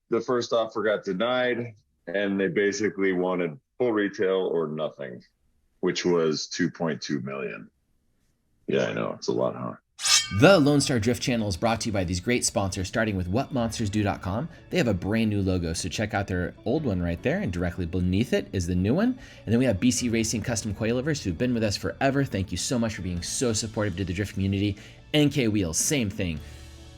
The first offer got denied, and they basically wanted full retail or nothing, which was 2.2 million. Yeah, I know, it's a lot, huh? The Lone Star Drift channel is brought to you by these great sponsors, starting with whatmonstersdo.com. They have a brand new logo, so check out their old one right there, and directly beneath it is the new one. And then we have BC Racing Custom Coilovers, who've been with us forever. Thank you so much for being so supportive to the drift community. NK Wheels, same thing.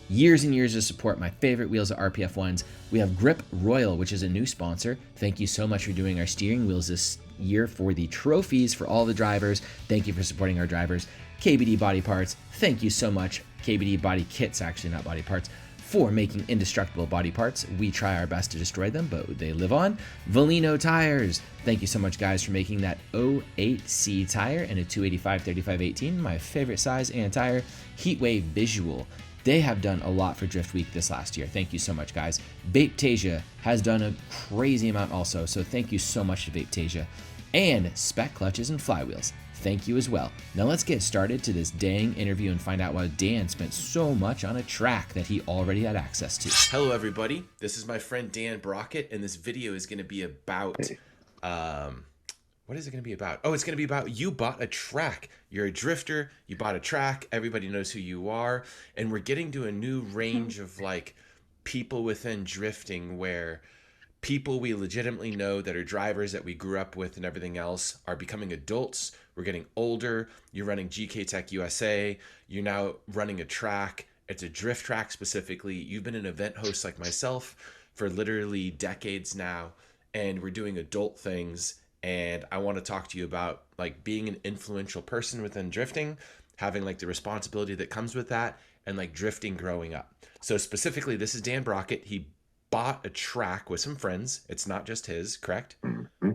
Years and years of support. My favorite wheels are RPF ones. We have Grip Royal, which is a new sponsor. Thank you so much for doing our steering wheels this year for the trophies for all the drivers. Thank you for supporting our drivers. KBD Body Parts, thank you so much. KBD Body Kits, actually, not body parts, for making indestructible body parts. We try our best to destroy them, but they live on. Valino Tires, thank you so much, guys, for making that 08C tire and a 285/35/18, my favorite size and tire. Heatwave Visual, they have done a lot for Drift Week this last year. Thank you so much, guys. Vapetasia has done a crazy amount also, so thank you so much to Vapetasia. And Spec Clutches and Flywheels, thank you as well. Now let's get started to this dang interview and find out why Dan spent so much on a track that he already had access to. Hello, everybody. This is my friend Dan Brockett, and this video is going to be about... what is it going to be about? Oh, it's going to be about you bought a track. You're a drifter. You bought a track. Everybody knows who you are. And we're getting to a new range of like people within drifting where people we legitimately know that are drivers that we grew up with and everything else are becoming adults. We're getting older. You're running GK Tech USA. You're now running a track. It's a drift track specifically. You've been an event host like myself for literally decades now. And we're doing adult things. And I want to talk to you about like being an influential person within drifting, having like the responsibility that comes with that, and like drifting growing up. So specifically, this is Dan Brockett. He bought a track with some friends. It's not just his, correct? Mm-hmm.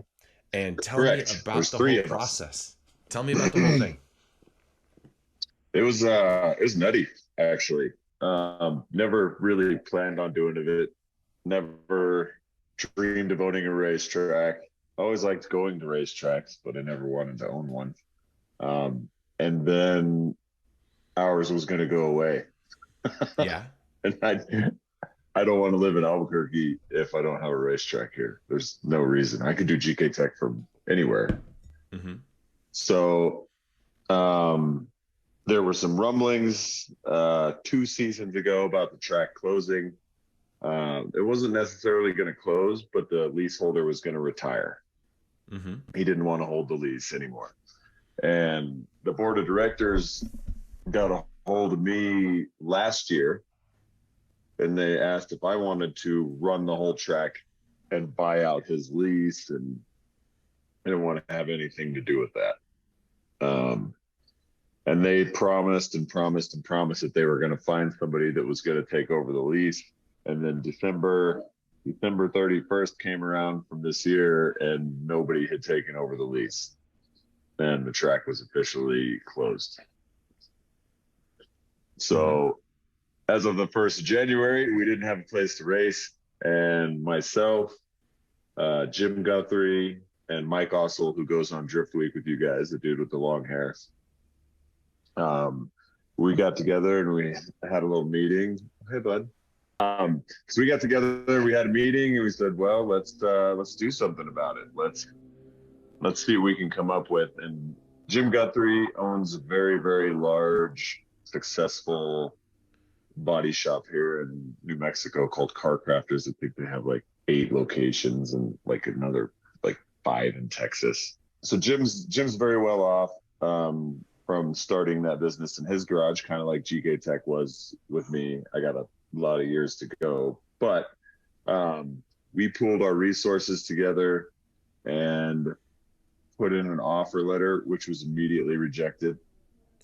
And tell Correct. me about There's the three whole of us. process. Tell me about the whole thing. It was nutty, actually. Never really planned on doing it. Never dreamed of owning a racetrack. Always liked going to racetracks, but I never wanted to own one. And then ours was going to go away. Yeah. And I don't want to live in Albuquerque if I don't have a racetrack here. There's no reason. I could do GK Tech from anywhere. Mm-hmm. So there were some rumblings 2 seasons ago about the track closing. It wasn't necessarily going to close, but the leaseholder was going to retire. Mm-hmm. He didn't want to hold the lease anymore. And the board of directors got a hold of me last year, and they asked if I wanted to run the whole track and buy out his lease, and I didn't want to have anything to do with that. And they promised that they were going to find somebody that was going to take over the lease. And then December 31st came around from this year, and nobody had taken over the lease, and the track was officially closed. So as of the 1st of January, we didn't have a place to race, and myself, Jim Guthrie, and Mike Ossel, who goes on Drift Week with you guys, the dude with the long hair, we got together and we had a little meeting. Hey, bud. So we got together, we had a meeting, and we said, well, let's do something about it. Let's see what we can come up with. And Jim Guthrie owns a very, very large, successful body shop here in New Mexico called Car Crafters. I think they have like 8 locations and like another like 5 in Texas. So Jim's very well off from starting that business in his garage, kind of like GK Tech was with me. I got a lot of years to go, but we pooled our resources together and put in an offer letter, which was immediately rejected.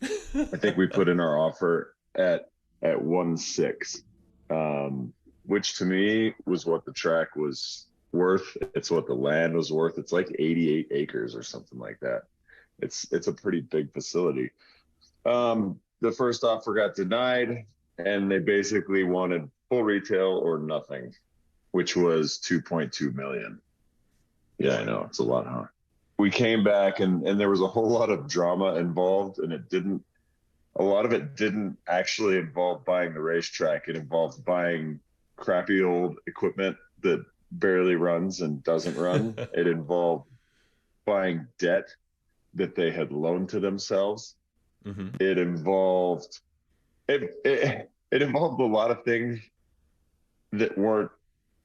I think we put in our offer at 1.6, which to me was what the track was worth. It's what the land was worth. It's like 88 acres or something like that. It's a pretty big facility. The first offer got denied, and they basically wanted full retail or nothing, which was 2.2 million. Yeah, I know, it's a lot, huh? We came back, and there was a whole lot of drama involved, and a lot of it didn't actually involve buying the racetrack. It involved buying crappy old equipment that barely runs and doesn't run. It involved buying debt that they had loaned to themselves. Mm-hmm. It involved it involved a lot of things that weren't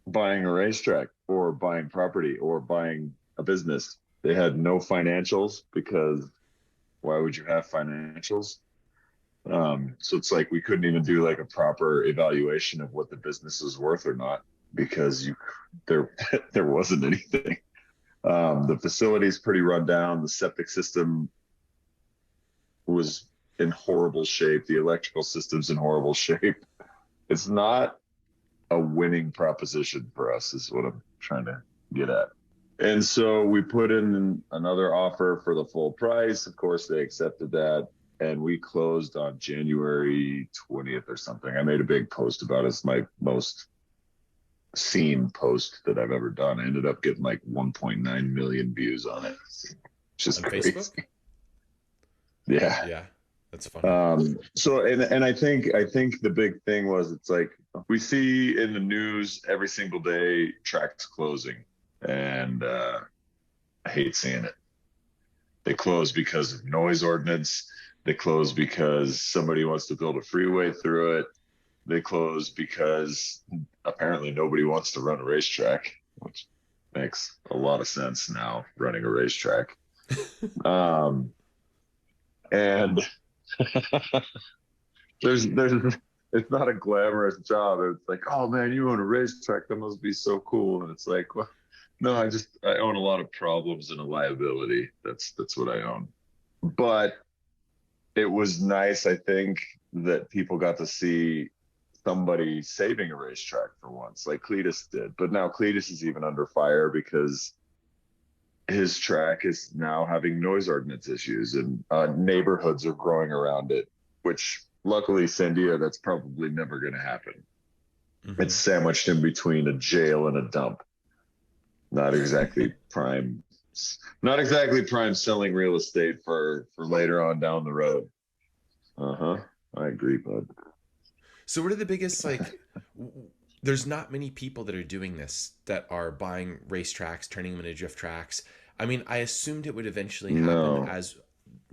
buying a racetrack or buying property or buying a business. They had no financials, because why would you have financials? So it's like we couldn't even do like a proper evaluation of what the business is worth or not, because there there wasn't anything. The facility's pretty run down. The septic system was in horrible shape. The electrical system's in horrible shape. It's not a winning proposition for us, is what I'm trying to get at. And so we put in another offer for the full price. Of course, they accepted that. And we closed on January 20th or something. I made a big post about it. It's my most seen post that I've ever done. I ended up getting like 1.9 million views on it. Just on crazy. Facebook? Yeah. That's funny. So and I think the big thing was, it's like we see in the news every single day tracks closing, and I hate seeing it. They close because of noise ordinance. They close because somebody wants to build a freeway through it. They close because apparently nobody wants to run a racetrack, which makes a lot of sense now, running a racetrack. And there's it's not a glamorous job. It's like, oh man, you own a racetrack, that must be so cool. And it's like, well, no, I own a lot of problems and a liability. That's what I own. But it was nice, I think, that people got to see somebody saving a racetrack for once, like Cletus did. But now Cletus is even under fire because his track is now having noise ordinance issues, and neighborhoods are growing around it, which luckily Sandia, that's probably never going to happen. Mm-hmm. It's sandwiched in between a jail and a dump. Not exactly prime selling real estate for later on down the road. I agree, bud. So what are the biggest, like, there's not many people that are doing this, that are buying racetracks, turning them into drift tracks. I mean, I assumed it would eventually happen as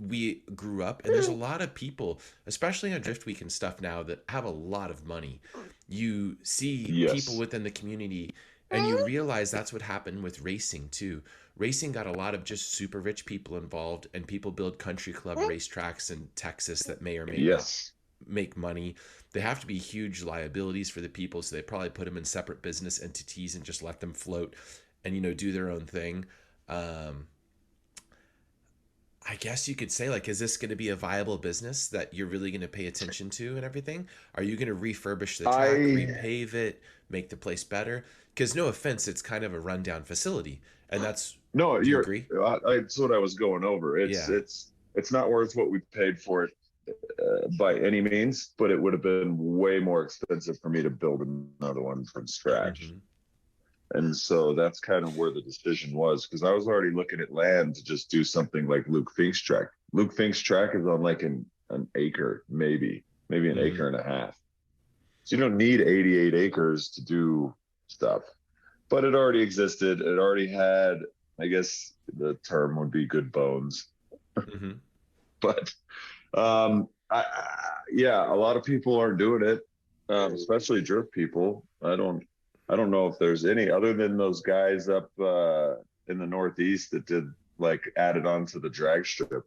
we grew up, and there's a lot of people, especially on Drift Week and stuff now, that have a lot of money. You see people within the community, and you realize that's what happened with racing too. Racing got a lot of just super rich people involved, and people build country club racetracks in Texas that may or may not make money. They have to be huge liabilities for the people, so they probably put them in separate business entities and just let them float and, you know, do their own thing. I guess you could say, like, is this going to be a viable business that you're really going to pay attention to and everything? Are you going to refurbish the track, repave it, make the place better? Because no offense, it's kind of a rundown facility, and that's do you agree? That's what I was going over. It's not worth what we paid for it by any means, but it would have been way more expensive for me to build another one from scratch. Mm-hmm. And so that's kind of where the decision was, because I was already looking at land to just do something like Luke Fink's track. Luke Fink's track is on like an acre, maybe an acre and a half. So you don't need 88 acres to do stuff. But it already existed. It already had, I guess the term would be, good bones. Mm-hmm. But a lot of people are doing it, especially drift people. I don't know if there's any other than those guys up in the Northeast that did, like, added on to the drag strip.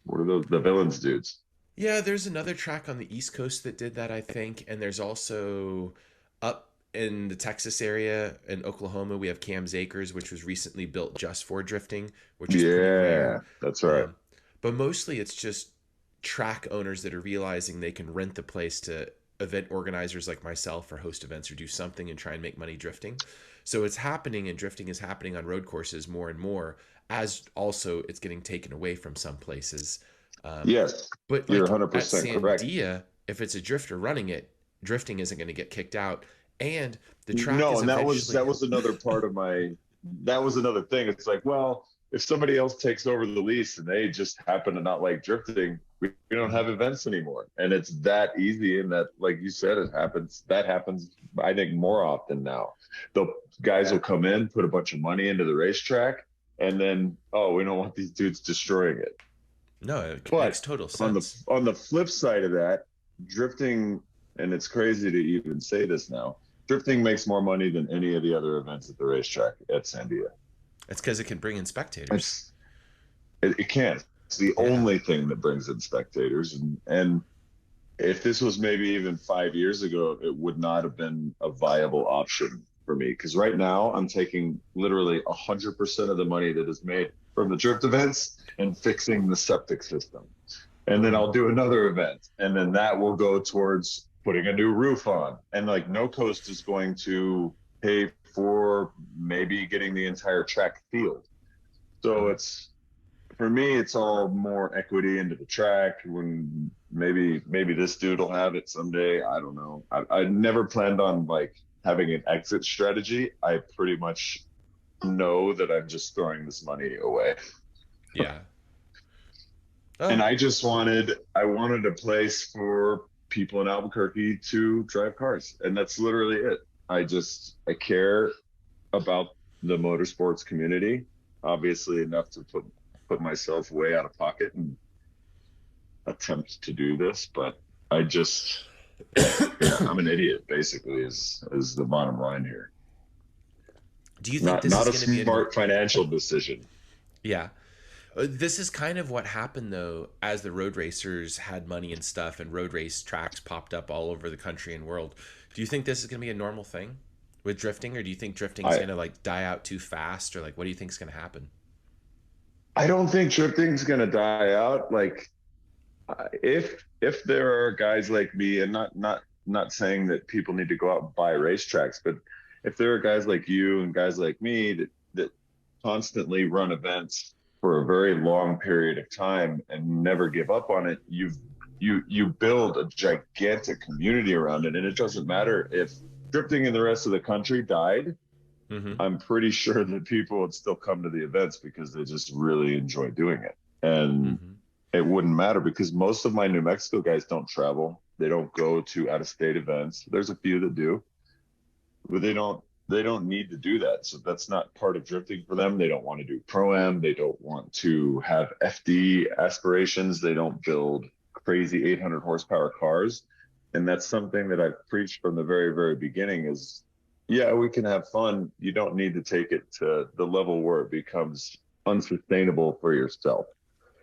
What are those, the Villains dudes? Yeah, there's another track on the East Coast that did that, I think. And there's also up in the Texas area, in Oklahoma, we have Cam's Acres, which was recently built just for drifting, which is pretty rare. That's right. But mostly it's just track owners that are realizing they can rent the place to event organizers like myself, or host events, or do something and try and make money drifting. So it's happening, and drifting is happening on road courses more and more, as also it's getting taken away from some places. Yes, but you're like 100% at correct. Sandia, if it's a drifter running it, drifting isn't going to get kicked out, and the track no, is and that was another part of my. That was another thing. It's like, well, if somebody else takes over the lease and they just happen to not like drifting, we don't have events anymore. And it's that easy. And that, like you said, that happens, I think, more often now. The guys will come in, put a bunch of money into the racetrack, and then, oh, we don't want these dudes destroying it. No, it makes total sense. On the flip side of that, drifting, and it's crazy to even say this now, drifting makes more money than any of the other events at the racetrack at Sandia. It's because it can bring in spectators. It can. It's the only thing that brings in spectators. And if this was maybe even 5 years ago, it would not have been a viable option for me. Because right now I'm taking literally 100% of the money that is made from the drift events and fixing the septic system. And then I'll do another event. And then that will go towards putting a new roof on. And like No Coast is going to pay for maybe getting the entire track field. So it's, for me, it's all more equity into the track. When maybe this dude will have it someday. I don't know. I never planned on like having an exit strategy. I pretty much know that I'm just throwing this money away. Yeah. Oh. And I wanted a place for people in Albuquerque to drive cars, and that's literally it. I care about the motorsports community, obviously enough to put myself way out of pocket and attempt to do this, but I'm an idiot, basically, is the bottom line here. Do you think not a smart financial decision? Yeah. This is kind of what happened, though, as the road racers had money and stuff and road race tracks popped up all over the country and world. Do you think this is going to be a normal thing with drifting, or do you think drifting is going to like die out too fast, or like what do you think is going to happen? I don't think drifting's going to die out. Like if there are guys like me, and not saying that people need to go out and buy racetracks, but if there are guys like you and guys like me that constantly run events for a very long period of time and never give up on it, you build a gigantic community around it. And it doesn't matter if drifting in the rest of the country died. Mm-hmm. I'm pretty sure that people would still come to the events because they just really enjoy doing it. And it wouldn't matter, because most of my New Mexico guys don't travel. They don't go to out-of-state events. There's a few that do, but they don't need to do that. So that's not part of drifting for them. They don't want to do Pro-Am. They don't want to have FD aspirations. They don't build crazy 800 horsepower cars. And that's something that I've preached from the very, very beginning is, yeah, we can have fun. You don't need to take it to the level where it becomes unsustainable for yourself.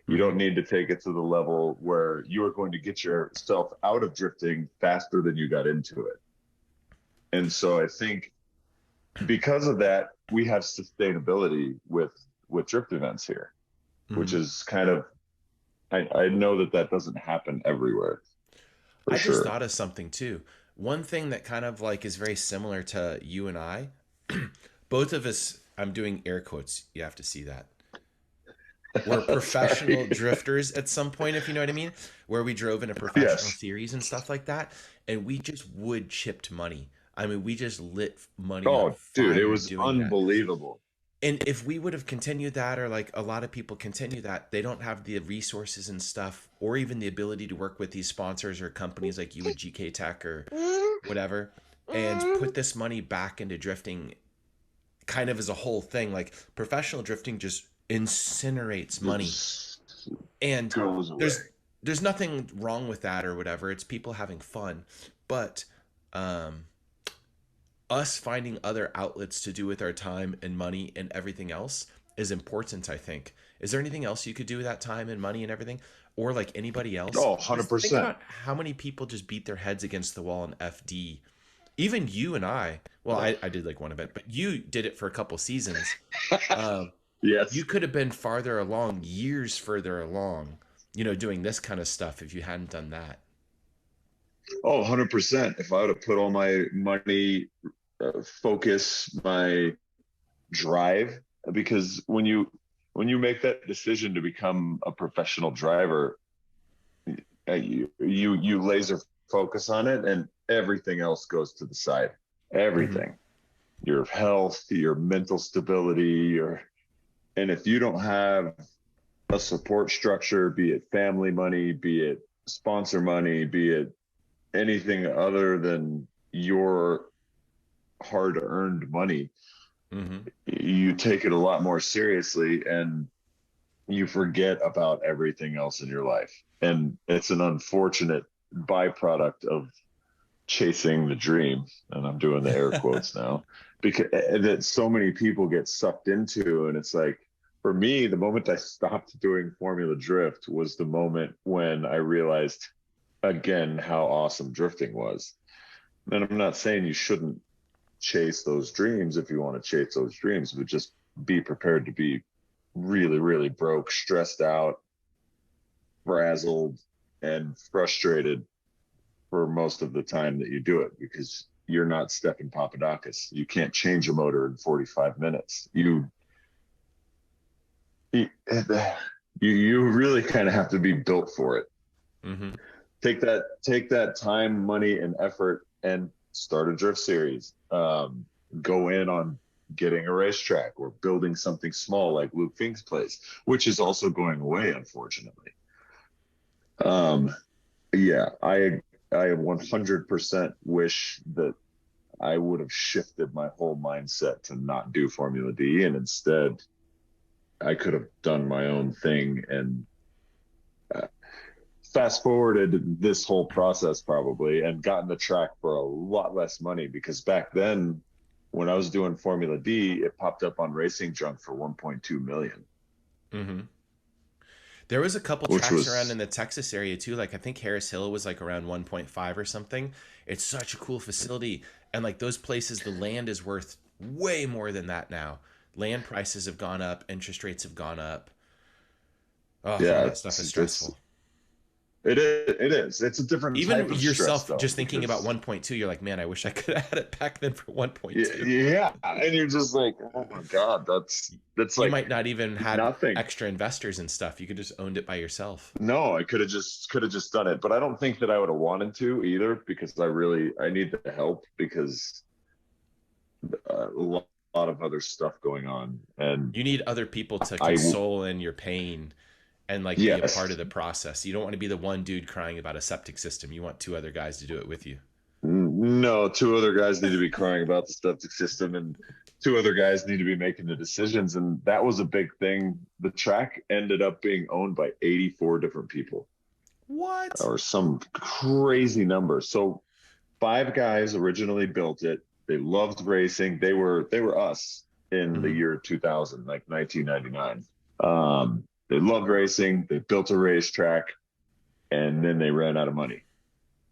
You don't need to take it to the level where you are going to get yourself out of drifting faster than you got into it. And so I think because of that, we have sustainability with drift events here, which is kind of, I know that doesn't happen everywhere. I just thought of something too. One thing that kind of like is very similar to you and I, both of us, I'm doing air quotes. You have to see that. We're professional drifters at some point, if you know what I mean, where we drove in a professional series and stuff like that. And we just wood chipped money. I mean, we just lit money. Oh, dude, it was unbelievable. And if we would have continued that, or like a lot of people continue that, they don't have the resources and stuff, or even the ability to work with these sponsors or companies like you with GK Tech or whatever, and put this money back into drifting kind of as a whole thing. Like professional drifting just incinerates money. And there's nothing wrong with that or whatever. It's people having fun. But us finding other outlets to do with our time and money and everything else is important, I think. Is there anything else you could do with that time and money and everything? Or like anybody else? Oh, 100%. Think about how many people just beat their heads against the wall in FD. Even you and I, well, I did like one event, but you did it for a couple seasons. Yes. You could have been farther along, years further along, doing this kind of stuff if you hadn't done that. Oh, 100%. If I would have put all my money, focus, my drive, because when you make that decision to become a professional driver, you laser focus on it, and everything else goes to the side. Everything, your health, your mental stability, And if you don't have a support structure, be it family money, be it sponsor money, be it anything other than your hard earned money, Mm-hmm. you take it a lot more seriously and you forget about everything else in your life. And it's an unfortunate byproduct of chasing the dream. And I'm doing the air quotes now, because that so many people get sucked into. And it's like, for me, the moment I stopped doing Formula Drift was the moment when I realized again how awesome drifting was. And I'm not saying you shouldn't chase those dreams if you want to chase those dreams, but just be prepared to be really, really broke, stressed out, frazzled, and frustrated for most of the time that you do it, because you're not Stefan Papadakis. You can't change a motor in 45 minutes. You really kind of have to be built for it. Mm-hmm. Take that time, money, and effort and start a drift series. Go in on getting a racetrack or building something small like Luke Fink's place, which is also going away, unfortunately. Yeah, I 100% wish that I would have shifted my whole mindset to not do Formula D, and instead I could have done my own thing and fast forwarded this whole process probably and gotten the track for a lot less money, because back then when I was doing Formula D, it popped up on Racing Junk for 1.2 million. Mm-hmm. There was a couple Which tracks around in was, the Texas area too. Like I think Harris Hill was like around 1.5 or something. It's such a cool facility. And like those places, the land is worth way more than that now. Land prices have gone up, interest rates have gone up. Oh, all yeah, that stuff is stressful. it is. It's a different Even type of stress yourself though, just thinking about because 1.2, you're like, man, I wish I could have had it back then for 1.2. yeah, and you're just like, oh my God, that's You like might not even had nothing. extra investors and stuff. You could just owned it by yourself. No, I could have just done it, but I don't think that I would have wanted to either, because I need the help, because a lot of other stuff going on, and You need other people to I console in your pain and like be a part of yes, the process. You don't want to be the one dude crying about a septic system. You want two other guys to do it with you. no, two other guys need to be crying about the septic system, and two other guys need to be making the decisions, and that was a big thing. The track ended up being owned by 84 different people, What? or some crazy number. So five guys originally built it. They loved racing. They were us in the Mm-hmm. year 2000, like 1999. They loved racing. They built a racetrack, and then they ran out of money,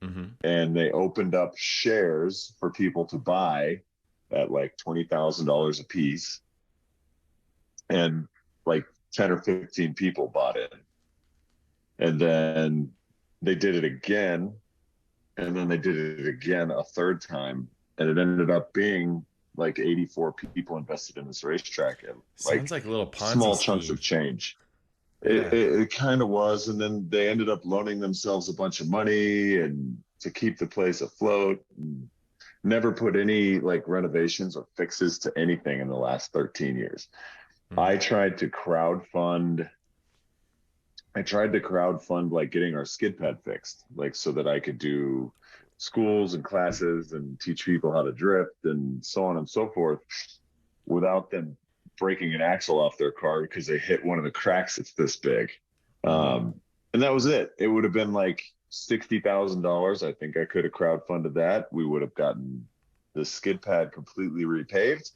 Mm-hmm. and they opened up shares for people to buy at like $20,000 a piece, and like 10 or 15 people bought in, and then they did it again, and then they did it again a third time, and it ended up being like 84 people invested in this racetrack at Sounds like like a little Ponzi small chunks scheme. of change. It, Yeah. it, it kind of was, and then they ended up loaning themselves a bunch of money and to keep the place afloat, and never put any like renovations or fixes to anything in the last 13 years. Mm-hmm. I tried to crowd fund I tried to crowd fund like getting our skid pad fixed, like so that I could do schools and classes and teach people how to drift and so on and so forth, without them breaking an axle off their car because they hit one of the cracks that's this big. Mm-hmm. Um, and that was it. It would have been like $60,000. I think I could have crowdfunded that. We would have gotten the skid pad completely repaved,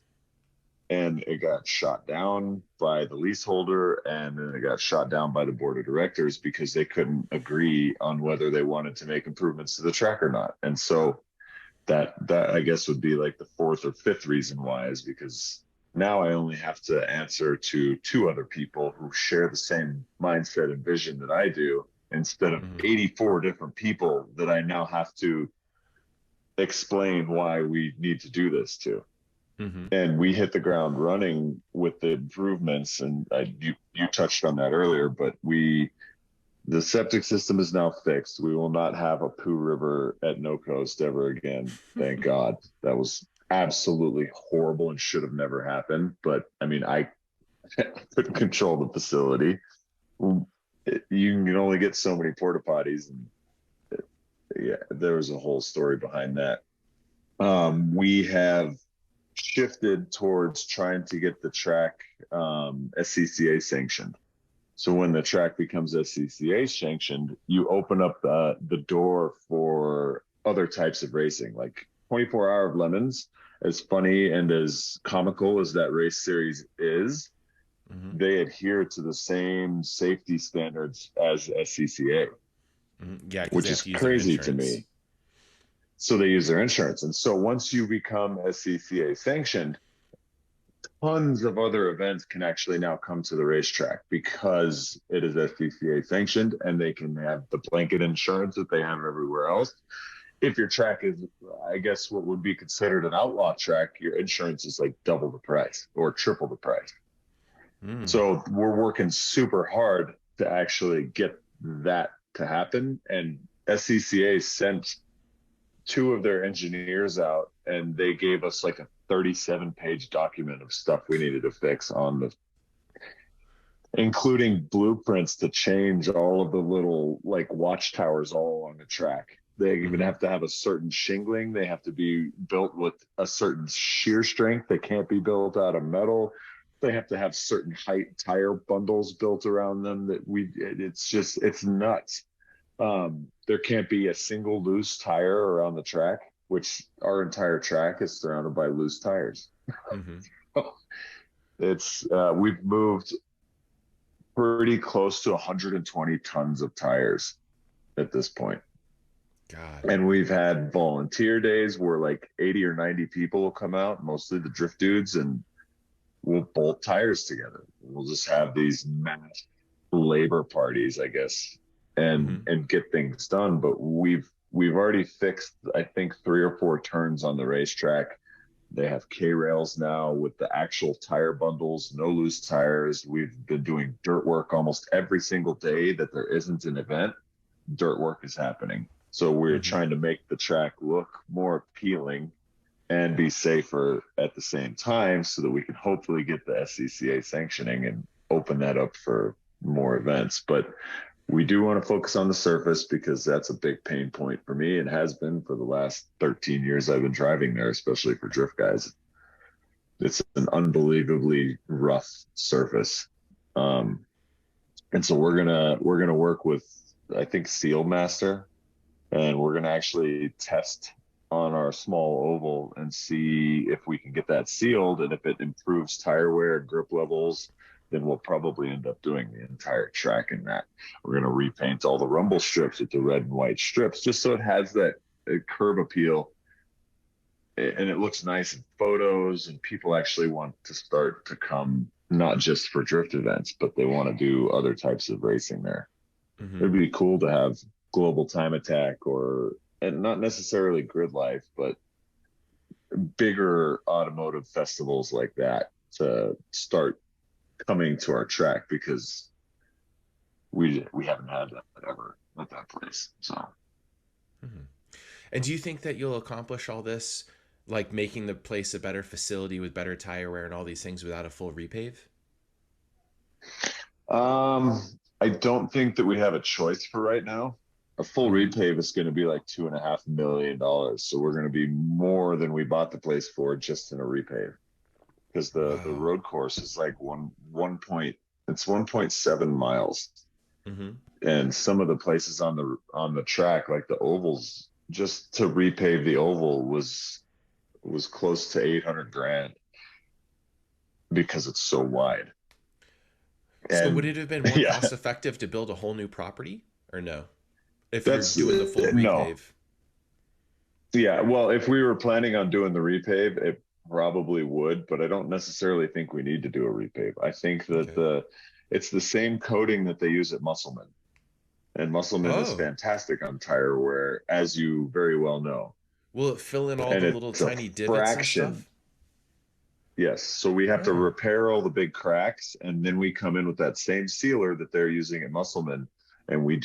and it got shot down by the leaseholder, and then it got shot down by the board of directors because they couldn't agree on whether they wanted to make improvements to the track or not. And so that I guess would be like the fourth or fifth reason why, is because now I only have to answer to two other people who share the same mindset and vision that I do, instead of Mm-hmm. 84 different people that I now have to explain why we need to do this to. Mm-hmm. And we hit the ground running with the improvements, and you touched on that earlier, but the septic system is now fixed. We will not have a poo river at No Coast ever again, thank God. That was absolutely horrible and should have never happened, but I mean, couldn't control the facility. You can only get so many porta potties, and yeah, there was a whole story behind that. We have shifted towards trying to get the track SCCA sanctioned. So when the track becomes SCCA sanctioned, you open up the door for other types of racing, like 24 Hour of Lemons. As funny and as comical as that race series is, they adhere to the same safety standards as SCCA, Yeah, which is crazy to me. So they use their insurance. And so once you become SCCA sanctioned, tons of other events can actually now come to the racetrack because it is SCCA sanctioned, and they can have the blanket insurance that they have everywhere else. If your track is, I guess, what would be considered an outlaw track, your insurance is like double the price or triple the price. So we're working super hard to actually get that to happen. And SCCA sent 2 of their engineers out, and they gave us like a 37-page document of stuff we needed to fix on the, including blueprints to change all of the little like watchtowers all along the track. They even have to have a certain shingling. They have to be built with a certain shear strength. They can't be built out of metal. They have to have certain height tire bundles built around them it's nuts. There can't be a single loose tire around the track, which our entire track is surrounded by loose tires. We've moved pretty close to 120 tons of tires at this point. God. And we've had volunteer days where like 80 or 90 people will come out, mostly the drift dudes, and we'll bolt tires together. We'll just have these mass labor parties, I guess, and get things done. But we've already fixed, I think, 3 or 4 turns on the racetrack. They have K-rails now with the actual tire bundles, no loose tires. We've been doing dirt work almost every single day that there isn't an event. Dirt work is happening. So we're trying to make the track look more appealing and be safer at the same time, so that we can hopefully get the SCCA sanctioning and open that up for more events. But we do want to focus on the surface because that's a big pain point for me. It has been for the last 13 years I've been driving there, especially for drift guys. It's an unbelievably rough surface. And so we're gonna work with, I think, Seal Master, and we're gonna actually test on our small oval and see if we can get that sealed. And if it improves tire wear and grip levels, then we'll probably end up doing the entire track in that. We're going to repaint all the rumble strips with the red and white strips, just so it has that curb appeal, and it looks nice in photos, and people actually want to start to come, not just for drift events, but they want to do other types of racing there. It'd be cool to have Global Time Attack, and not necessarily Grid Life, but bigger automotive festivals like that to start coming to our track, because we haven't had that ever at that place. So And do you think that you'll accomplish all this, like making the place a better facility with better tire wear and all these things, without a full repave? I don't think that we have a choice for right now. A full repave is going to be like $2.5 million. So we're going to be more than we bought the place for just in a repave, because the road course is like 1.7 miles. And some of the places on the track, like the ovals, just to repave the oval was close to 800 grand because it's so wide. So would it have been more cost effective to build a whole new property, or no? If you're doing the full repave? No. Yeah, well, if we were planning on doing the repave, it probably would, but I don't necessarily think we need to do a repave. I think that it's the same coating that they use at Musselman. And Musselman is fantastic on tire wear, as you very well know. Will it fill in all the little tiny divots and stuff? Yes. So we have to repair all the big cracks, and then we come in with that same sealer that they're using at Musselman, and we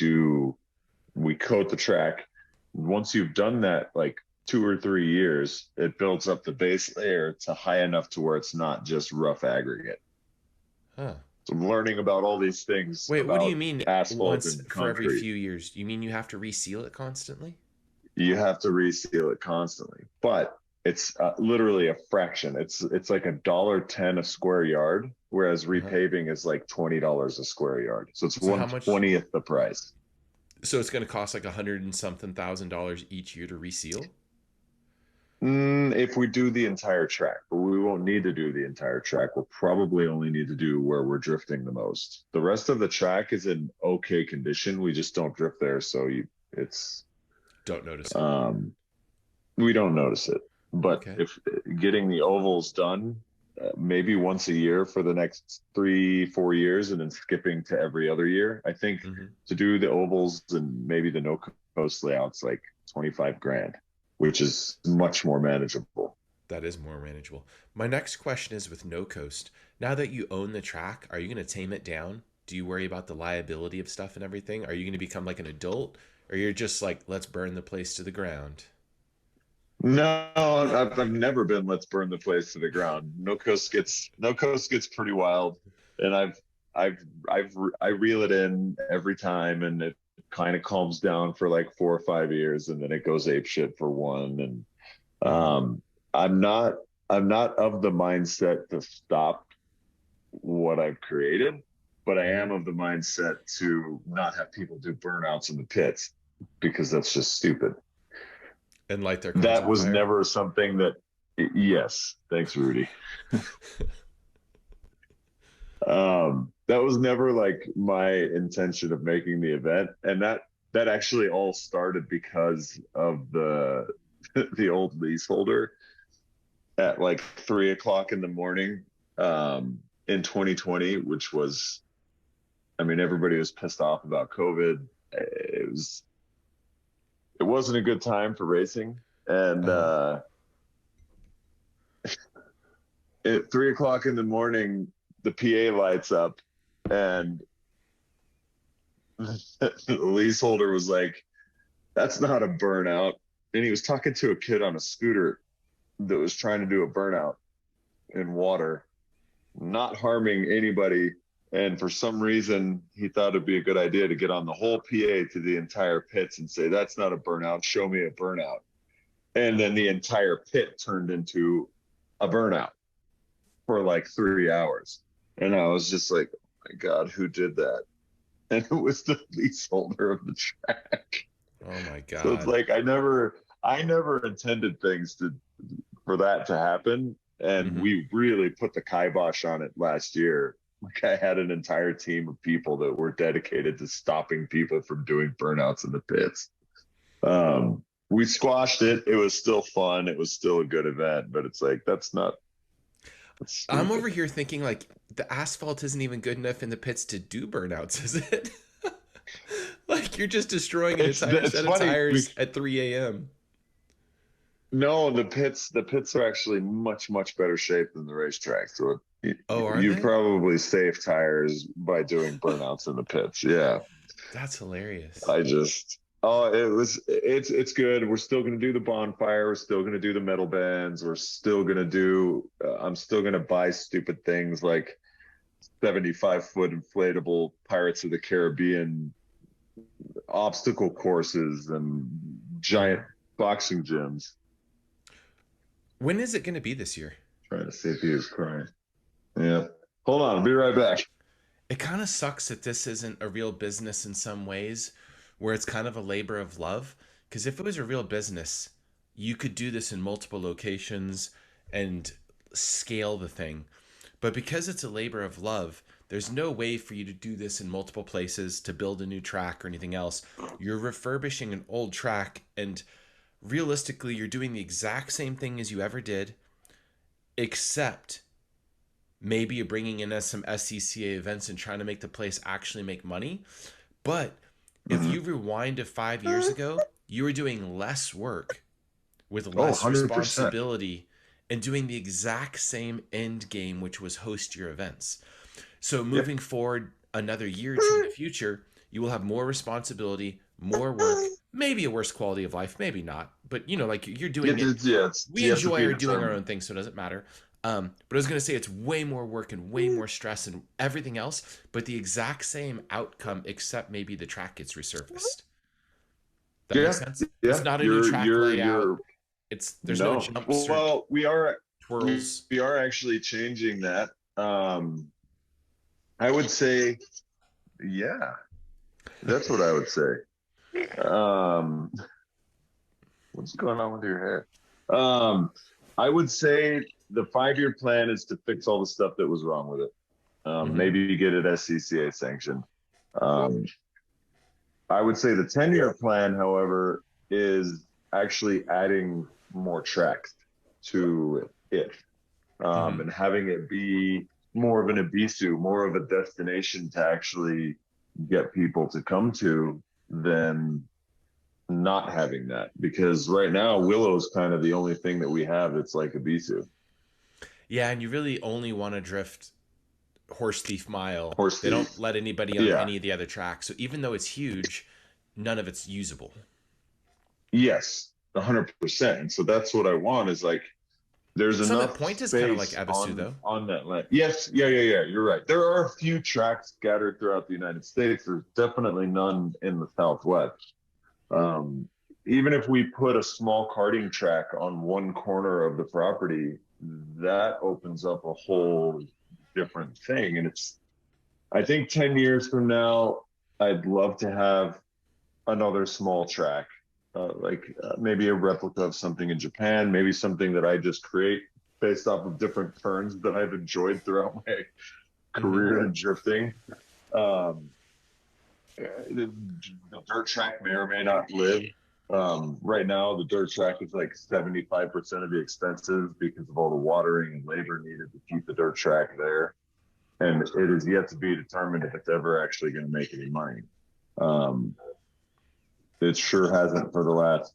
coat the track. Once you've done that, like 2 or 3 years, it builds up the base layer to high enough to where it's not just rough aggregate. Huh. So I'm learning about all these things Wait, what do you about mean asphalt once and for every concrete. few years? You mean you have to reseal it constantly? You have to reseal it constantly, but it's literally a fraction. It's like $1.10 a square yard, whereas Uh-huh. repaving is like $20 a square yard. So it's So one how much? twentieth the price. So it's going to cost like a hundred and something $1,000 each year to reseal? If we do the entire track, but we won't need to do the entire track. We'll probably only need to do where we're drifting the most. The rest of the track is in okay condition. We just don't drift there, so it's Don't notice it. um, we don't notice it. But Okay. if getting the ovals done, maybe once a year for the next 3-4 years, and then skipping to every other year. I think Hmm. to do the ovals and maybe the no coast layouts like 25 grand, which is much more manageable. That is more manageable. My next question is with no coast. Now that you own the track, are you going to tame it down? Do you worry about the liability of stuff and everything? Are you going to become like an adult? Or you're just like, let's burn the place to the ground? No, I've never been. Let's burn the place to the ground. No coast gets pretty wild, and I've I've I reel it in every time, and it kind of calms down for like 4 or 5 years, and then it goes ape shit for one. And Hmm. um, I'm not I'm not of the mindset to stop what I've created, but I Hmm. am of the mindset to not have people do burnouts in the pits because that's just stupid. And light their cars That on was fire? never something that, yes, thanks, Rudy. That was never like my intention of making the event. And that actually all started because of the the old leaseholder at like 3 o'clock in the morning in 2020, which was, I mean, everybody was pissed off about COVID. It wasn't a good time for racing. And Uh-huh. at 3 o'clock in the morning, the PA lights up, and the leaseholder was like, "That's not a burnout." And he was talking to a kid on a scooter that was trying to do a burnout in water, not harming anybody. And for some reason, he thought it'd be a good idea to get on the whole PA to the entire pits and say, "That's not a burnout. Show me a burnout." And then the entire pit turned into a burnout for like 3 hours. And I was just like, oh my God, who did that? And it was the leaseholder of the track. Oh my So it's God. like I never intended things to for that to happen. And Hmm. we really put the kibosh on it last year. Like I had an entire team of people that were dedicated to stopping people from doing burnouts in the pits. We squashed it. It was still fun. It was still a good event, but it's like that's I'm stupid. over here thinking like the asphalt isn't even good enough in the pits to do burnouts, is it? Like you're just destroying an entire It's set of funny. tires at 3 a.m. No, the pits are actually much better shape than the racetrack. So Oh, are you they? probably save tires by doing burnouts in the pits. Yeah, That's hilarious. I just oh, it's good. We're still gonna do the bonfire. We're still gonna do the metal bands. We're still gonna do. I'm still gonna buy stupid things like 75-foot inflatable Pirates of the Caribbean obstacle courses and giant Hmm. boxing gyms. When is it going to be this year? Trying to see if he is crying. Yeah. Hold on. I'll be right back. It kind of sucks that this isn't a real business in some ways, where it's kind of a labor of love. Because if it was a real business, you could do this in multiple locations and scale the thing. But because it's a labor of love, there's no way for you to do this in multiple places to build a new track or anything else. You're refurbishing an old track, and realistically, you're doing the exact same thing as you ever did, except maybe you're bringing in some SCCA events and trying to make the place actually make money. But if Mm-hmm. you rewind to 5 years ago, you were doing less work with Oh, less 100%. responsibility and doing the exact same end game, which was host your events. So Yep. moving forward another year or two in the future, you will have more responsibility, more work, maybe a worse quality of life, maybe not. But like you're doing it. Yeah, it's We yet to enjoy be our doing our determined. own thing, so it doesn't matter. But I was going to say it's way more work and way more stress and everything else, but the exact same outcome, except maybe the track gets resurfaced. That makes Yeah, sense. It's yeah. not a new track layout. You're There's no no. jumps or Well, twirls. we are actually changing that. I would say, yeah, that's what I would say. Um, what's going on with your hair? I would say the 5-year plan is to fix all the stuff that was wrong with it. Maybe get it SCCA sanctioned. Um, I would say the 10-year plan, however, is actually adding more tracks to it, and having it be more of an Ibisu, more of a destination to actually get people to come to than not having that. Because right now, Willow's kind of the only thing that we have that's like Ibisu. Yeah, and you really only want to drift Horse Thief Mile. Horse They don't Thief. let anybody on Yeah. any of the other tracks. So even though it's huge, none of it's usable. Yes, 100%. And so that's what I want is like, there's Summit enough Point is kind of like space Ebisu, though. on that land. Yes, yeah. You're right. There are a few tracks scattered throughout the United States. There's definitely none in the Southwest. Um, Even if we put a small karting track on one corner of the property, that opens up a whole different thing. And I think 10 years from now, I'd love to have another small track, maybe a replica of something in Japan, maybe something that I just create based off of different turns that I've enjoyed throughout my career in drifting. Um, the dirt track may or may not live. Right now, the dirt track is like 75% of the expenses because of all the watering and labor needed to keep the dirt track there. And it is yet to be determined if it's ever actually going to make any money. It sure hasn't for the last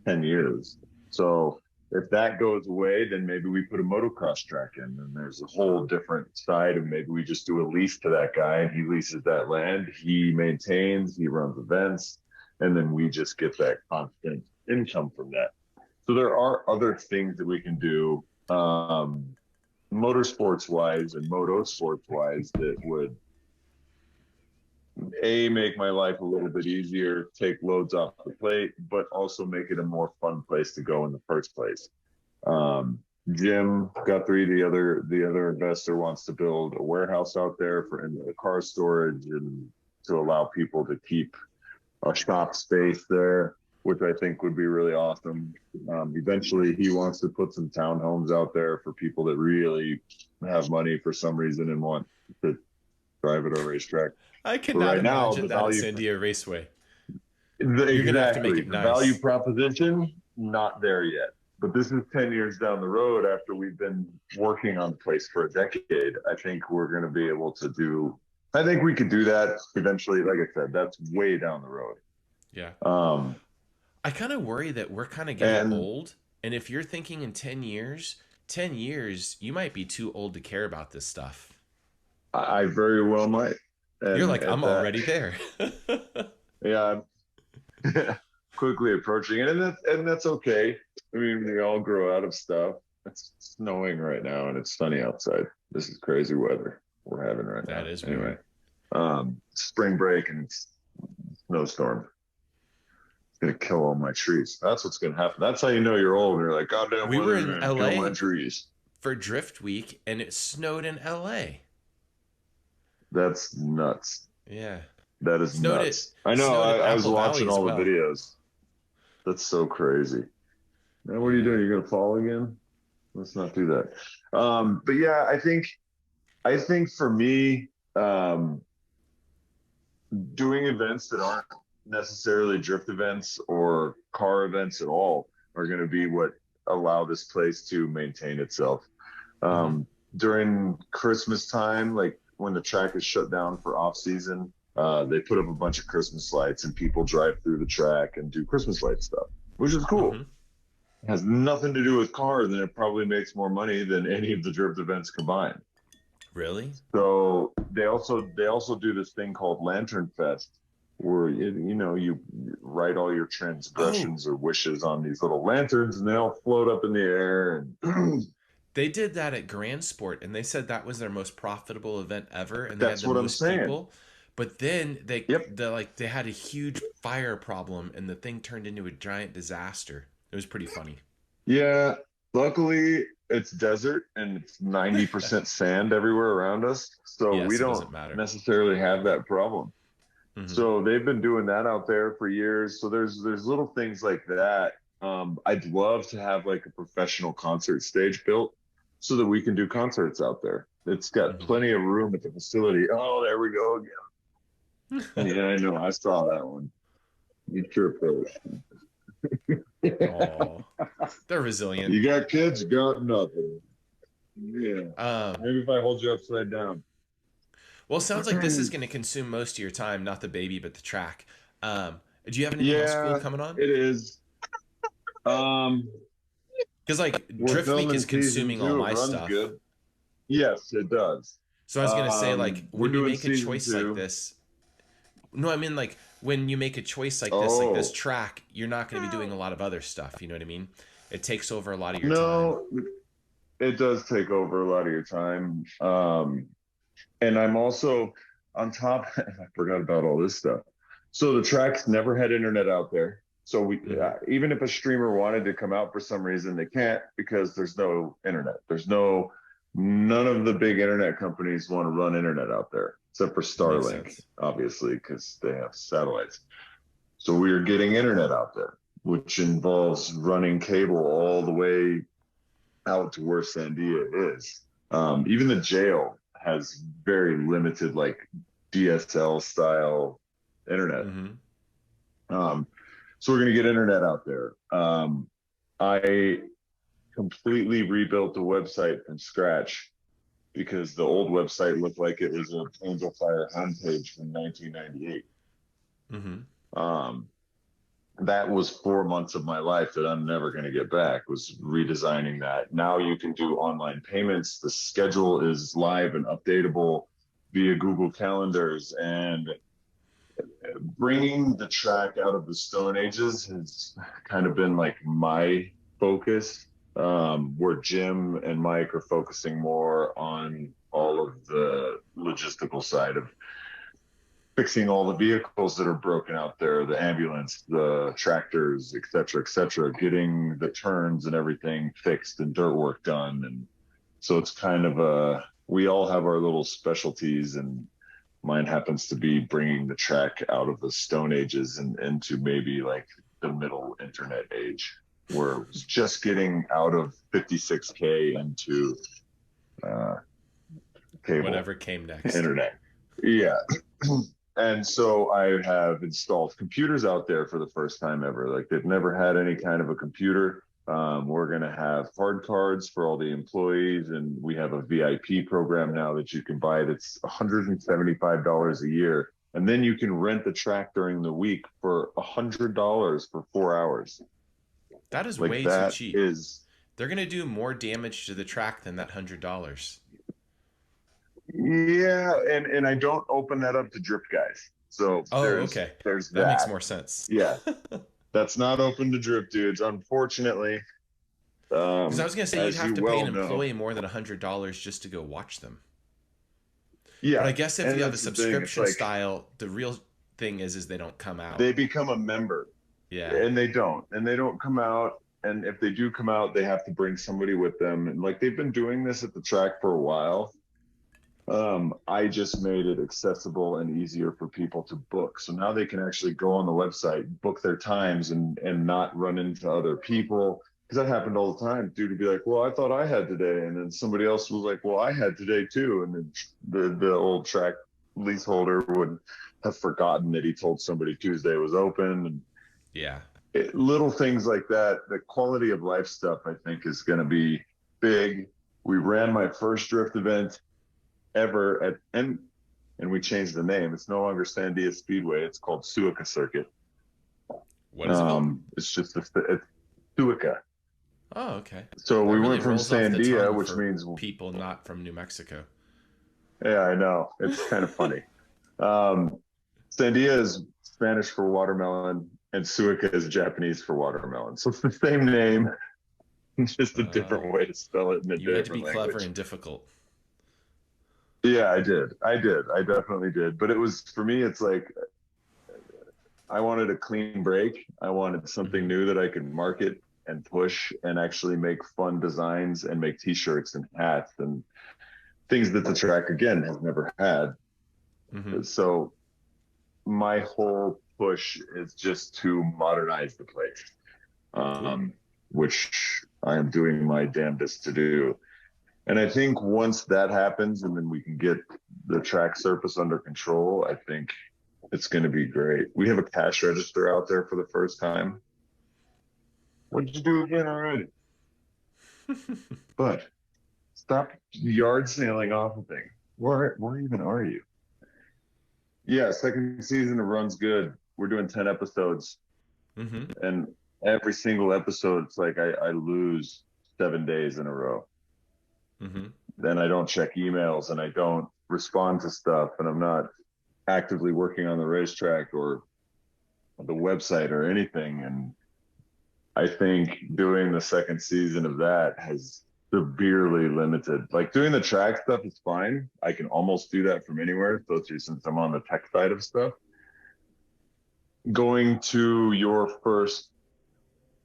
10 years. So if that goes away, then maybe we put a motocross track in, and there's a whole different side of maybe we just do a lease to that guy, and he leases that land, he maintains, he runs events, and then we just get that constant income from that. So there are other things that we can do, motorsports wise and motorsports wise, that would make my life a little bit easier, take loads off the plate, but also make it a more fun place to go in the first place. Jim Guthrie, the other investor, wants to build a warehouse out there for in the car storage and to allow people to keep a shop space there, which I think would be really awesome. Eventually, he wants to put some townhomes out there for people that really have money for some reason and want to drive at a racetrack. I cannot imagine that at Sandia Raceway. You're going to have to make it nice. The value proposition, not there yet. But this is 10 years down the road after we've been working on the place for a decade. I think we're going to be able to do, I think we could do that eventually. Like I said, that's way down the road. Yeah. I kind of worry that we're kind of getting old. And if you're thinking in 10 years, you might be too old to care about this stuff. I very well might. You're like, I'm already there. Yeah. Quickly approaching it. And that's okay. I mean, we all grow out of stuff. It's snowing right now and it's sunny outside. This is crazy weather we're having right now. That is anyway. Spring break and it's snowstorm. It's gonna kill all my trees. That's what's gonna happen. That's how you know you're old. You're like, God damn, we were in LA kill my trees for Drift Week and it snowed in LA. That's nuts. Yeah. That is nuts. I know. I was watching all the videos. That's so crazy. Man, what are you doing? You're gonna fall again? Let's not do that. But yeah, I think for me, doing events that aren't necessarily drift events or car events at all are going to be what allow this place to maintain itself. During Christmas time, like when the track is shut down for off season, they put up a bunch of Christmas lights and people drive through the track and do Christmas light stuff, which is cool. It has nothing to do with cars, and it probably makes more money than any of the drift events combined. Really? So they also do this thing called Lanternfest, where you write all your transgressions or wishes on these little lanterns, and they all float up in the air. And They did that at Grand Sport, and they said that was their most profitable event ever, and they had That's the what I'm most saying. people. But then Yep. they had a huge fire problem, and the thing turned into a giant disaster. It was pretty funny. Yeah. Luckily, it's desert and it's 90% sand everywhere around us. So Yeah, we so it don't doesn't matter. necessarily have that problem. Hmm. So they've been doing that out there for years. So there's little things like that. I'd love to have like a professional concert stage built so that we can do concerts out there. It's got Hmm. plenty of room at the facility. Oh, there we go again. Yeah, I know. I saw that one. You sure post. Oh, they're resilient. You got kids, got nothing. Yeah. Um, Maybe if I hold you upside down. well, it sounds like this is going to consume most of your time, not the baby, but the track. Do you have anything else cool Yeah, coming on? it is. Um, Because like we're Drift Week filming is season consuming all two. It my runs stuff. good. Yes, it does. So I was gonna say, like, We're when you doing make a season choice like two. this, no, I mean like when you make a choice like this Oh, track, you're not gonna be doing a lot of other stuff. You know what I mean? It takes over a lot of your time. no, it does take over a lot of your time. And I'm also on top, I forgot about all this stuff. So the tracks never had internet out there. So Hmm. even if a streamer wanted to come out for some reason, they can't because there's no internet. None of the big internet companies want to run internet out there except for Makes Starlink, sense. obviously, because they have satellites. So we are getting internet out there, which involves running cable all the way out to where Sandia is. Even the jail has very limited, like DSL style internet. Hmm. Um, so we're going to get internet out there. I completely rebuilt the website from scratch because the old website looked like it was an Angel Fire homepage from 1998. Hmm. Um, that was 4 months of my life that I'm never going to get back, was redesigning that. Now you can do online payments. The schedule is live and updatable via Google Calendars. And bringing the track out of the Stone Ages has kind of been like my focus, where Jim and Mike are focusing more on all of the logistical side of fixing all the vehicles that are broken out there, the ambulance, the tractors, et cetera, getting the turns and everything fixed and dirt work done. And so it's kind of we all have our little specialties, and mine happens to be bringing the track out of the Stone Ages and into maybe like the middle internet age, where it was just getting out of 56K into uh, cable Whatever came next. internet. Yeah. And so I have installed computers out there for the first time ever. Like they've never had any kind of a computer. We're going to have hard cards for all the employees, and we have a VIP program now that you can buy that's $175 a year. And then you can rent the track during the week for $100 for 4 hours. That is Like way too that cheap. is, They're gonna do more damage to the track than that $100. yeah. And I don't open that up to drip guys. So Oh, there's okay. there's That makes that. more sense. Yeah. That's not open to drip dudes, unfortunately. Because I was gonna say you'd As have you to pay an well know. employee more than $100 just to go watch them. But Yeah, I guess if and you have a that's the thing. It's subscription like style, the real thing is they don't come out. they become a member, Yeah. and they don't come out. And if they do come out, they have to bring somebody with them. And like they've been doing this at the track for a while. I just made it accessible and easier for people to book. So now they can actually go on the website, book their times, and not run into other people. Because that happened all the time. Dude would be like, "Well, I thought I had today," and then somebody else was like, "Well, I had today too," and then the old track leaseholder would have forgotten that he told somebody Tuesday was open. And Yeah. little things like that. The quality of life stuff, I think, is going to be big. We ran my first drift event ever and we changed the name. It's no longer Sandia Speedway. It's called Suica Circuit. What is it called? It's just it's Suica. Oh, okay. So That we really went from rolls off the Sandia, tongue which for means, people not from New Mexico. yeah, I know, it's kind of funny. Um, Sandia is Spanish for watermelon, and Suica is Japanese for watermelon. So it's the same name. Just a different way to spell it in a You had to be different clever language. and difficult. Yeah, I did. I definitely did. But it was, for me, it's like I wanted a clean break. I wanted something Hmm. new that I could market and push and actually make fun designs and make t-shirts and hats and things that the track again has never had. Hmm. So my whole push is just to modernize the place, Cool. um, which I am doing my damnedest to do. And I think once that happens and then we can get the track surface under control, I think it's going to be great. We have a cash register out there for the first time. What did you do again already? But stop yard sailing off of things. Where even are you? Yeah, second season, it runs good. We're doing 10 episodes, Hmm. and every single episode, it's like I lose 7 days in a row. Hmm. Then I don't check emails and I don't respond to stuff, and I'm not actively working on the racetrack or the website or anything. And I think doing the second season of that has severely limited. Like doing the track stuff is fine. I can almost do that from anywhere, especially since I'm on the tech side of stuff. Going to your first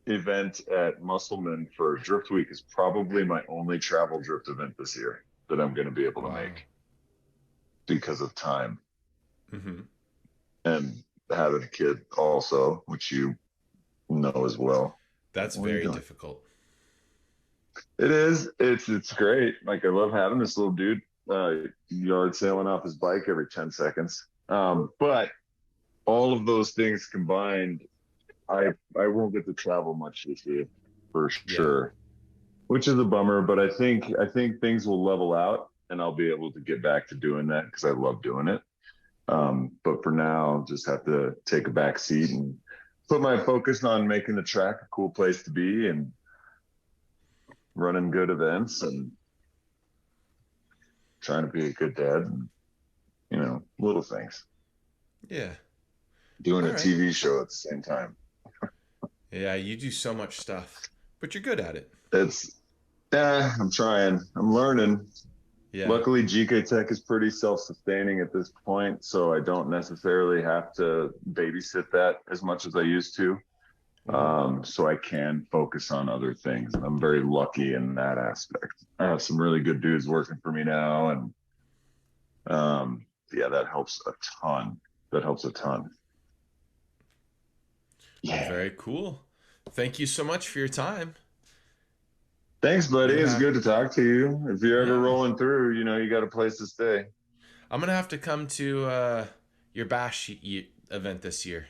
event at Musselman for Drift Week is probably my only travel drift event this year that I'm going to be able to Wow. make because of time Hmm. and having a kid also, which you know as well. That's What are you very doing? difficult. It is. It's great. Like I love having this little dude yard sailing off his bike every 10 seconds. But all of those things combined, I won't get to travel much this year for Yeah. sure, which is a bummer. But I think things will level out, and I'll be able to get back to doing that because I love doing it. But for now, just have to take a back seat and put my focus on making the track a cool place to be and running good events and trying to be a good dad and, little things. Yeah. Doing All a right. TV show at the same time. Yeah, you do so much stuff, but you're good at it. It's, I'm trying. I'm learning. Yeah. Luckily, GK Tech is pretty self-sustaining at this point, so I don't necessarily have to babysit that as much as I used to. Hmm. So I can focus on other things, and I'm very lucky in that aspect. I have some really good dudes working for me now, and yeah, that helps a ton. That helps a ton. Well, Yeah. very cool. Thank you so much for your time. Thanks, buddy. You It's have, good to talk to you. If you're ever yeah. rolling through, you got a place to stay. I'm gonna have to come to your event this year.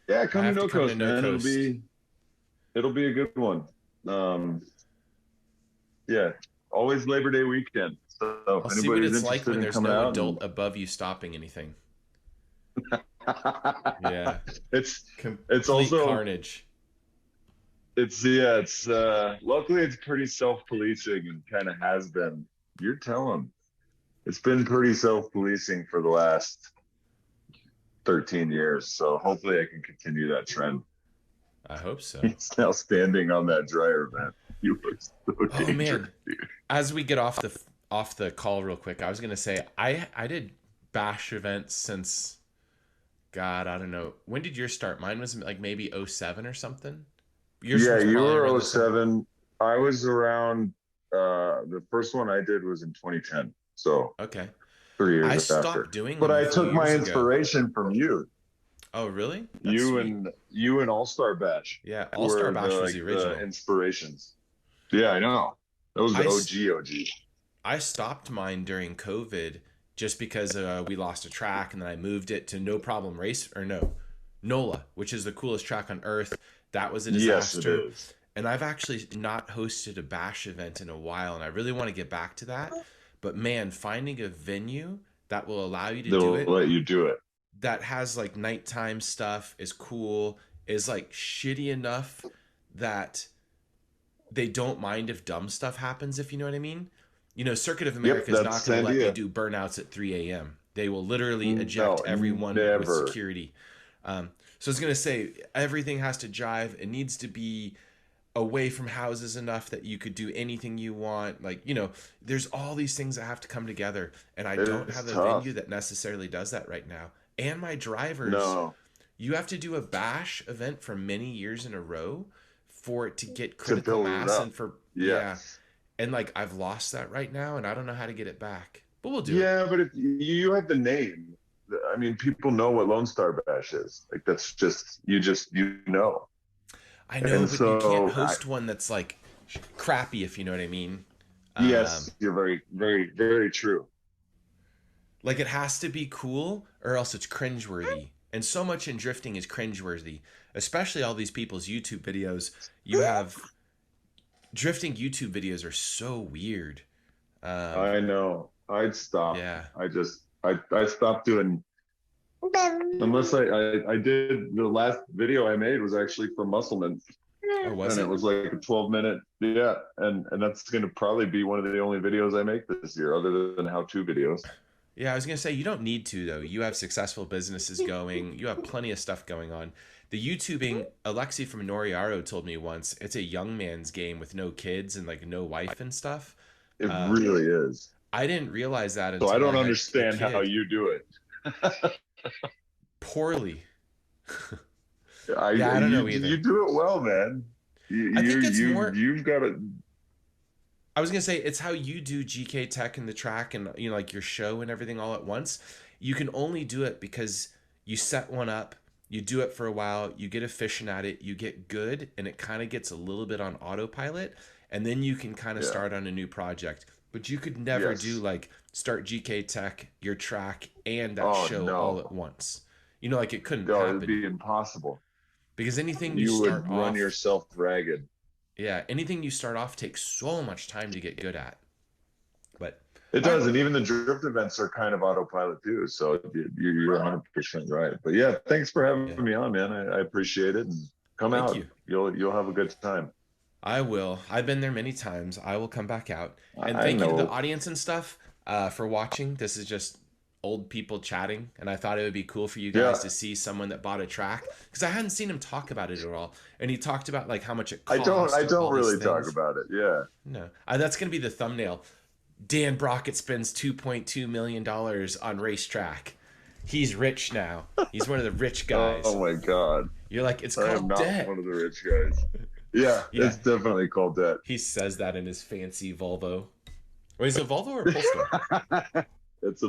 Yeah, I come to have to No come to Coast, No man. It'll Coast. be it'll be a good one. Um, yeah, always Labor Day weekend. So I'll if see what anybody's it's like interested when in there's coming no out and adult above you stopping anything. Yeah, it's it's complete also carnage. it's yeah, it's luckily it's pretty self-policing and kind of has been. You're telling. It's been pretty self-policing for the last 13 years. So hopefully I can continue that trend. I hope so. He's now standing on that dryer vent. You look so Oh dangerous, man, dude. as we get off the call real quick, I was gonna say I did bash events since God, I don't know. When did yours start? Mine was like maybe '07 or something. Yours Yeah, was you probably were around oh the same. 07. I was around the first one I did was in 2010. So Okay. 3 years I after. stopped doing But them a I few took my years ago. inspiration from you. Oh, really? That's You sweet. and you and All Star Batch Yeah, All Star were Bash was the the original. inspirations. Yeah, I know. That was the I OG OG. I stopped mine during COVID just because we lost a track and then I moved it to No Problem Race or no, NOLA, which is the coolest track on earth. That was a Yes, it disaster. is. And I've actually not hosted a bash event in a while and I really want to get back to that. But man, finding a venue that will allow you to do They'll it let you do it. that has like nighttime stuff is cool, is like shitty enough that they don't mind if dumb stuff happens, if you know what I mean. You know, Circuit of Yep, America is not that's the going to let you idea. do burnouts at 3 a.m. They will literally eject No, everyone with never. security. So I was going to say, everything has to jive. It needs to be away from houses enough that you could do anything you want. Like, you know, there's all these things that have to come together, and I don't It's have a tough. venue that necessarily does that right now. And my drivers, No, you have to do a bash event for many years in a row for it to get to critical build it mass up. and for yeah. Yes. And like I've lost that right now and I don't know how to get it back. But we'll do it. Yeah, but if you have the name, I mean, people know what Lone Star Bash is. Like that's just you know. I know, And but you can't so, host one that's like crappy, if you know what I mean. yes, Um, you're very, very, very true. like it has to be cool or else it's cringeworthy. And so much in drifting is cringeworthy, especially all these people's YouTube videos. You have drifting YouTube videos are so weird. Um, I know. I'd stop. yeah. I stopped doing unless I did the last video I made was actually for Muscleman, Oh, was and it it? was like a 12-minute, yeah, and that's gonna probably be one of the only videos I make this year, other than how-to videos. Yeah, I was gonna say you don't need to though. You have successful businesses going. You have plenty of stuff going on. The YouTubing, Alexi from Noriaro told me once, it's a young man's game with no kids and like no wife and stuff. It Um, really is. I didn't realize that So I until I don't had a understand how kid. you do it. Poorly. I Yeah, I don't know you either. do it well, man. I think it's more. You've got it. I was gonna say it's how you do GK Tech and the track and you know like your show and everything all at once. You can only do it because you set one up, you do it for a while, you get efficient at it, you get good, and it kind of gets a little bit on autopilot, and then you can kind of Yeah. start on a new project. But you could never do Yes. like start GK Tech, your track, and that Oh show all no. at once. You know, like it couldn't No, it'd happen be impossible. because anything you You start would run off, yourself ragged. yeah, anything you start off takes so much time to get good at. But It all does, right. and even the drift events are kind of autopilot too. So you're 100% right. But yeah, thanks for Yeah. having me on, man. I appreciate it. And come Thank out. you. You'll have a good time. I will. I've been there many times. I will come back out. And I thank you to the know. audience and stuff for watching. This is just old people chatting, and I thought it would be cool for you guys Yeah, to see someone that bought a track because I hadn't seen him talk about it at all. And he talked about like how much it I cost and all don't these really talk things. about it. Yeah. No, that's gonna be the thumbnail. Dan Brockett spends $2.2 million on racetrack. He's rich now. He's one of the rich guys. Oh my God. You're like, it's I am called not debt. one of the rich guys. Yeah, Yeah, it's definitely called that. he says that in his fancy Volvo. Wait, is it Volvo or Polestar? It's a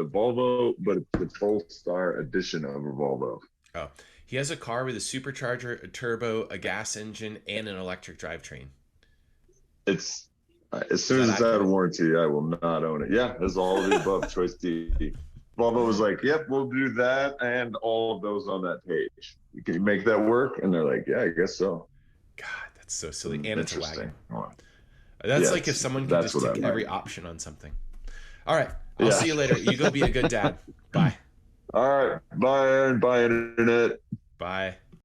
Volvo, but it's the Polestar edition of a Volvo. Oh, he has a car with a supercharger, a turbo, a gas engine, and an electric drivetrain. It's as Is soon that as it's out of accurate? warranty, I will not own it. Yeah, it's all of the above. Choice D. Volvo was like, "Yep, we'll do that and all of those on that page. Can you make that work?" And they're like, "Yeah, I guess so." God, that's so silly. And it's a Interesting. wagon. That's like if Yes, someone could that's just what I tick every like. option on something. All right, I'll Yeah. see you later. You go be a good dad. Bye. All right. Bye, Aaron. Bye, internet. Bye.